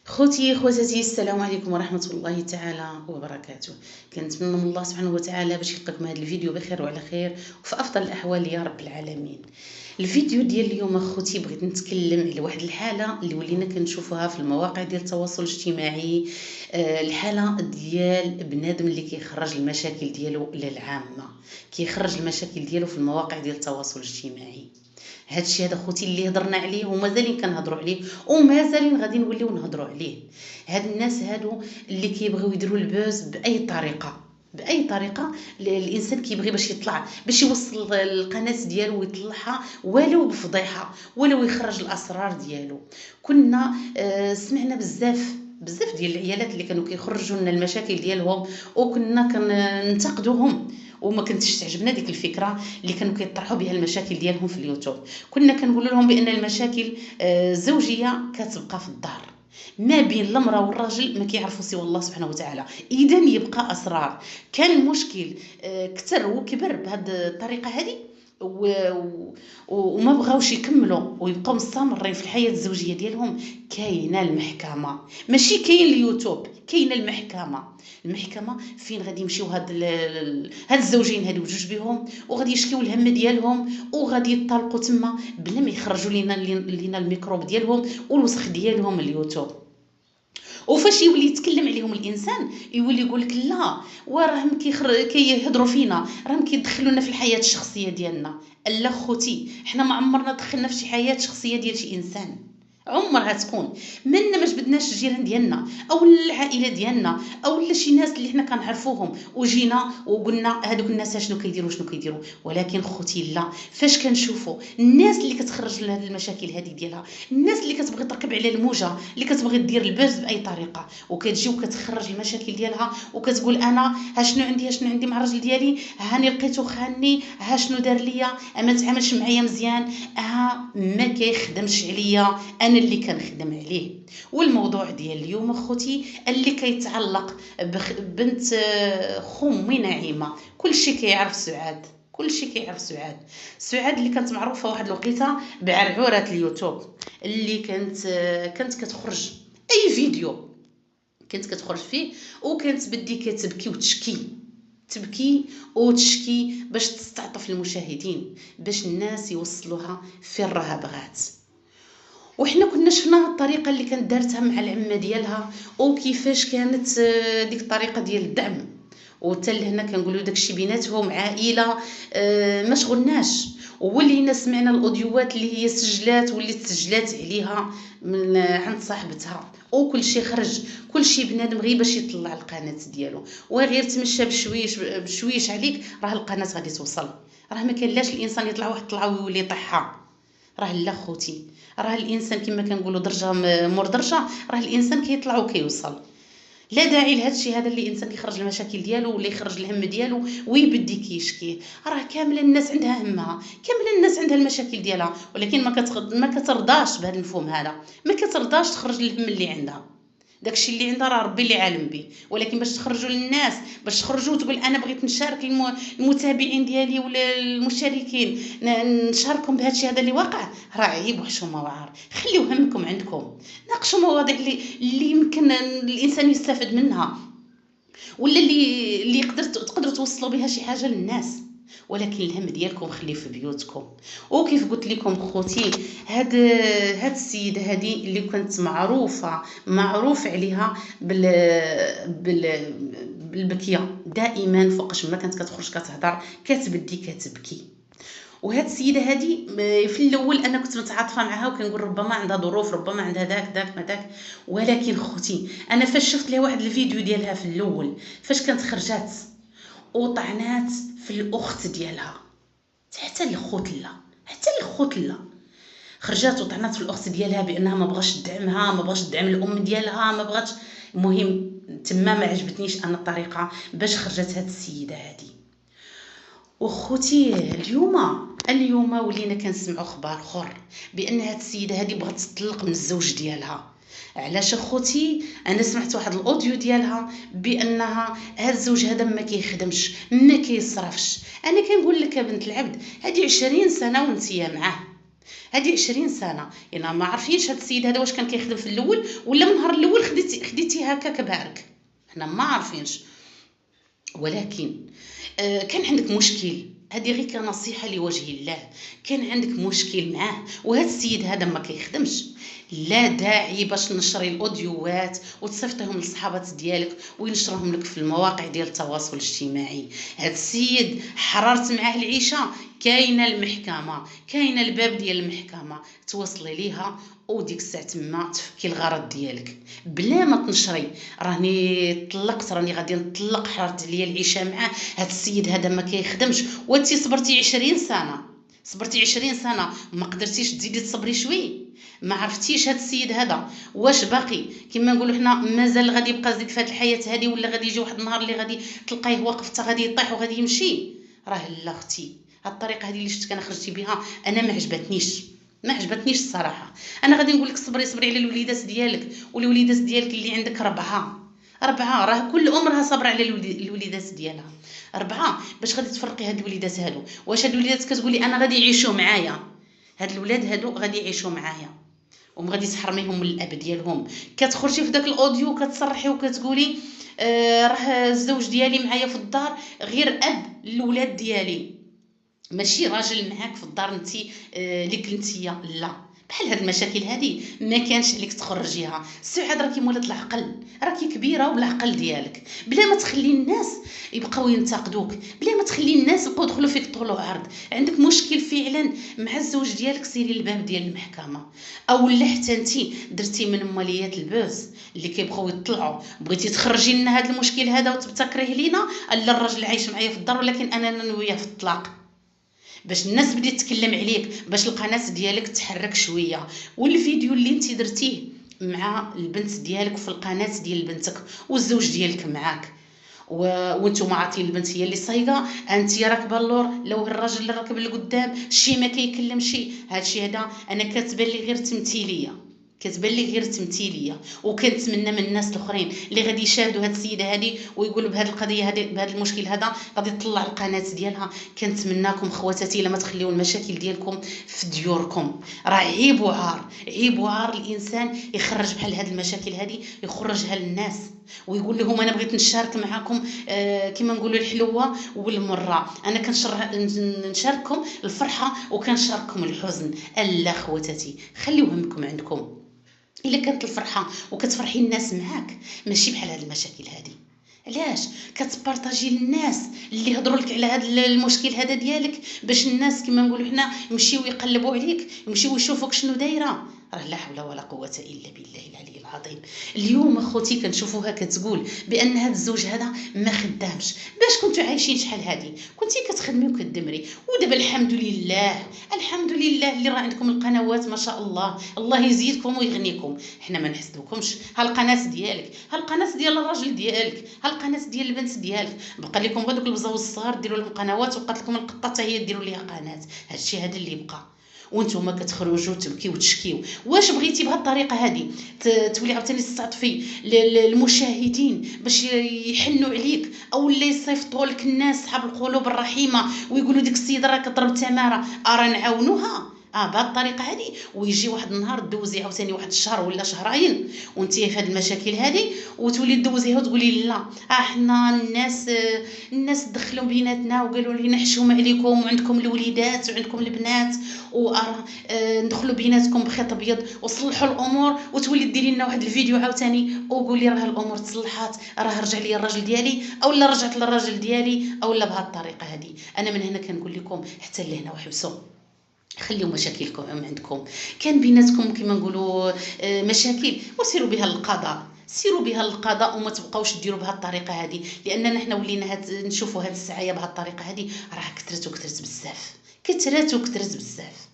خوتي خواتاتي، السلام عليكم ورحمه الله تعالى وبركاته. كنتمنى من الله سبحانه وتعالى باش يلقاكم هذا الفيديو بخير وعلى خير وفي افضل الاحوال يا رب العالمين. الفيديو ديال اليوم اخوتي بغيت نتكلم على واحد الحاله اللي ولينا كنشوفوها في المواقع ديال التواصل الاجتماعي. الحاله ديال بنادم اللي كيخرج المشاكل ديالو للعامه، كيخرج المشاكل ديالو في المواقع ديال التواصل الاجتماعي. هادشي هذا خوتي اللي هضرنا عليه ومازالين كنهضروا عليه ومازالين غادي نوليو نهضروا عليه. هاد الناس هادو اللي كيبغيو يديروا البوز باي طريقه، باي طريقه. الانسان كيبغي باش يطلع، باش يوصل القناه ديالو ويطلعها ولو بفضيحه، ولو يخرج الاسرار ديالو. كنا سمعنا بزاف ديال العيالات اللي كانوا كيخرجوا لنا المشاكل ديالهم وكنا كننتقدوهم، وما كنتش تعجبنا ديك الفكره اللي كانوا كيطرحوا بها المشاكل ديالهم في اليوتيوب. كنا كنقول لهم بان المشاكل الزوجيه كتبقى في الدار ما بين المراه والراجل، ما كيعرفوا سوى الله سبحانه وتعالى. اذا يبقى اسرار. كان المشكل كتر وكبر بهذه الطريقه هذه وما بغاوش يكملوا ويبقاو مستمرين في الحياه الزوجيه ديالهم. كاينه المحكمه، ماشي كاين اليوتيوب، كاينه المحكمه فين غادي يمشيو هاد الزوجين هادو بجوج بهم وغادي يشكيو الهم ديالهم وغادي يطلقوا تما بلا ما يخرجوا لينا الميكروب ديالهم والوسخ ديالهم اليوتيوب. وفاش يولي يتكلم عليهم الانسان يولي يقول لك لا، وراهم كيهضروا فينا، راهم كيدخلونا في الحياه الشخصيه ديالنا. لا خوتي، حنا ما عمرنا دخلنا في شي حياه شخصيه ديال شي انسان، عمرها تكون. منا ما جبدناش الجيران ديالنا او العائله ديالنا او شي ناس اللي حنا كنعرفوهم وجينا وقلنا هذوك الناس شنو كيديروا. ولكن خوتي لا، فاش كنشوفوا الناس اللي كتخرج لنا المشاكل هذه ديالها، الناس اللي كتبغي تركب على الموجه، اللي كتبغي دير البوز باي طريقه وكتجي وكتخرج المشاكل ديالها وكتقول انا ها شنو عندي مع الراجل ديالي، هاني لقيتو خانني، ها شنو دار ليا، ما تعاملش معايا مزيان، ما كيخدمش عليا، انا اللي كنخدم عليه. والموضوع ديال اليوم اخوتي اللي كيتعلق بنت خمي نعيمه. كلشي كيعرف سعاد اللي كانت معروفه واحد الوقيته بعرعوره اليوتيوب، اللي كانت كتخرج اي فيديو كانت كتخرج فيه وكانت بدي كتبكي تبكي وتشكي باش تستعطف المشاهدين، باش الناس يوصلوها فين راها بغات. وحنا كنا شفنا الطريقه اللي كانت دارتها مع العمه ديالها وكيفاش كانت ديك الطريقه ديال الدعم. وحتى لهنا كنقولوا داكشي بيناتهم عائله ما شغلناش. ولينا سمعنا الاوديوات اللي هي سجلات واللي تسجلات عليها من عند صاحبتها، وكلشي خرج، كلشي بنادم غير باش يطلع القناه ديالو وغير تمشى بشويش عليك راه القناه غادي توصل. راه ما كان لاش الانسان يطلع واحد طلعه ويولي يطيحها. راه لا خوتي، راه الانسان كما كنقولوا درجه مور درجه، راه الانسان كيطلع وكيوصل. لا داعي لهذا الشيء هذا اللي الانسان كيخرج المشاكل ديالو ولا يخرج الهم ديالو ويبدي كيشكي. راه كامله الناس عندها همها، كامله الناس عندها المشاكل ديالها، ولكن ما كترضاش بهذا المفهوم هذا، ما كترضاش تخرج الهم اللي عندها. داكشي اللي عندها راه ربي اللي عالم به. ولكن باش تخرجوا للناس، باش تخرجوا وتقول انا بغيت نشارك المتابعين ديالي ولا المشاركين نشاركهم بهذا الشيء هذا اللي واقع، راه عيب وحشومه وعار. خليو همكم عندكم، ناقشوا مواضيع اللي يمكن الانسان يستفد منها ولا اللي تقدروا توصلوا بها شي حاجه للناس. ولكن الهم ديالكم خليه في بيوتكم. وكيف قلت لكم خوتي، هاد السيده هذه اللي كانت معروف عليها بالبكيه دائما، فوقاش ما كانت كتخرج كتهضر كتبدي كتبكي. وهاد السيده هذه في الاول انا كنت متعاطفه معها وكنقول ربما عندها ظروف، ربما عندها داك ما داك. ولكن خوتي انا فاش شفت لها واحد الفيديو ديالها في الاول فاش كانت خرجات وطعنات في الاخت ديالها، حتى الخوت لا خرجات وطعنات في الاخت ديالها بانها ما بغاش تدعمها، ما بغاش تدعم الام ديالها، ما بغاتش. المهم تما ما عجبتنيش انا الطريقه باش خرجت هاد السيده هذه. وخوتي اليوم ولينا كنسمعوا اخبار اخر بان هاد السيده هذه بغات تطلق من الزوج ديالها. علاش اخوتي؟ انا سمعت واحد الاوديو ديالها بانها هاد الزوج هذا ما كيخدمش، ما كيصرفش. انا كنقول لك يا بنت العبد، هذه 20 سنه وانتيا معاه، هذه 20 سنه. يعني ما عارفينش هذا السيد هذا واش كان كيخدم في الاول ولا من النهار الاول خديتي هكاك بارك، حنا ما عارفينش. ولكن كان عندك مشكل، هذه غير كنصيحه لوجه الله، كان عندك مشكل معاه وهذا السيد هذا ما كيخدمش، لا داعي باش نشري الاوديوات وتصيفطيهم للصحابات ديالك وينشرهم لك في المواقع ديال التواصل الاجتماعي. هذا السيد حررت معاه العيشه، كاينه المحكمه، كاينه الباب ديال المحكمه، توصلي ليها وديك الساعه تما تفكي الغرض ديالك بلا ما تنشري. راني طلقت، راني غادي نطلق، حررت عليا العيشه معاه، هذا السيد هذا ما كيخدمش. وانتي صبرتي 20 سنه، صبرتي 20 سنه، ما قدرتيش تزيدي تصبري شوي؟ ما عرفتيش هذا السيد هذا واش باقي كما نقولوا حنا مازال غادي يبقى زيد في هذه الحياه هذه، ولا غادي يجي واحد النهار اللي غادي تلقايه واقف حتى غادي يطيح وغادي يمشي؟ راه لا اختي، هاد الطريقه هذه اللي شفت انا خرجتي بها انا ما عجبتنيش، ما عجبتنيش الصراحه. انا غادي نقول لك صبري، صبري على الوليدات ديالك، والوليدات ديالك اللي عندك 4 راه كل ام راها صابره على الوليدات ديالها. 4 باش غادي تفرقي هاد الوليدات هادو؟ واش هاد الوليدات كتقولي انا غادي يعيشوا معايا؟ هاد الولاد هادو غادي يعيشوا معايا وغادي تحرميهم من الاب ديالهم. كتخرجي في داك الاوديو كتصرحي وكتقولي راه الزوج ديالي معايا في الدار غير اب للولاد ديالي، ماشي راجل معاك في الدار انت اللي كنتيا. لا، بحال هاد المشاكل هادي ما كانش عليك تخرجيها. السعاد راكي مولات العقل، راكي كبيره وبالعقل ديالك، بلا ما تخلي الناس يبقاو ينتقدوك، بلا ما تخلي الناس يبقاو يدخلوا فيك طول وعرض. عندك مشكل فعلا مع الزوج ديالك، سيري للباب ديال المحكمه، او لا حتى انت درتي من ماليات البوز اللي كيبغيو يطلعوا، بغيتي تخرجي لنا هذا المشكل هذا وتبتكريه لينا. الا الراجل عايش معايا في الدار ولكن انا ناويه في الطلاق، باش الناس بدات تتكلم عليك، باش القناه ديالك تحرك شويه. والفيديو اللي انت درتيه مع البنت ديالك في القناه ديال بنتك والزوج ديالك معاك، وانتم عاطين البنت هي اللي صايقه، انت راكبه اللور، لو الراجل اللي راكب لقدام شي ما كيكلمش. هادشي هذا انا كتبان لي غير تمثيليه، كتبان لي غير تمثيليه. وكنتمنى من الناس الاخرين اللي غادي يشاهدوا هاد السيده هذه ويقولوا بهذه القضيه هذه، بهذا المشكل هذا غادي تطلع القناه ديالها، كنتمناكم خواتاتي لما تخليو المشاكل ديالكم في ديوركم. راه عيب وعار، عيب وعار الانسان يخرج بحال هاد المشاكل هذه، يخرجها للناس ويقول لهم انا بغيت نشارك معكم كما نقولوا الحلوه والمره، انا نشارككم الفرحه وكنشارككم الحزن. الا خواتاتي خليو همكم عندكم، الا كانت الفرحه وكتفرحي الناس معاك ماشي بحال هاد المشاكل هادي. علاش كتبارطاجي للناس اللي هضروا لك على هذا المشكل هذا ديالك، باش الناس كما نقولوا حنا يمشيو يقلبوا عليك، يمشيو يشوفوك شنو دايره؟ راه لا حول ولا قوه الا بالله العلي العظيم. اليوم اخوتي كنشوفوها كتقول بان هذا الزوج هذا ما خدامش. باش كنتو عايشين شحال هادي كنتي كتخدمي وكدمري، ودابا الحمد لله، الحمد لله اللي راه عندكم القنوات ما شاء الله، الله يزيدكم ويغنيكم. حنا ما نحسدوكمش، ها القناه ديالك، ها القناه ديال الراجل ديالك، ها القناه ديال البنت ديالك، بقى لكم غير دوك البزاو الصغار ديروا لهم قنوات، وبقات لكم القطه حتى هي ديروا ليها قناه. هادشي هذا اللي بقى، وانتم كتخرجوا تبكيو وتشكيو. واش بغيتي بهذه الطريقه هذه تولي عاوتاني تستعطفي المشاهدين باش يحنوا عليك، او اللي يصيفطوا لك الناس صحاب القلوب الرحيمه ويقولوا ديك السيده راه كضرب تماره راه نعاونوها بهذه الطريقه هذه، ويجي واحد النهار دوزي عاوتاني واحد الشهر ولا شهرين وانت في هذه المشاكل هذه وتولي دوزيها وتقولي لا حنا الناس دخلوا بيناتنا وقالوا لنا حشومه عليكم وعندكم الوليدات وعندكم البنات ندخلوا بيناتكم بخيط ابيض وصلحوا الامور، وتولي ديري لنا واحد الفيديو عاوتاني وقولي راه الامور تصلحات، راه رجع لي الراجل ديالي او لا رجعت للراجل ديالي او لا بهذه الطريقه هذه. انا من هنا كنقول لكم حتى لهنا وحبسوا، خليو مشاكلكم عندكم، كان بيناتكم كما نقولوا مشاكل وسيروا بها للقضاء، سيروا بها للقضاء وما تبقاوش ديروا بهذه الطريقه هذه، لاننا حنا ولينا نشوفوا هذه السعايه بهذه الطريقه هذه راه كثرت بزاف، كثرت بزاف.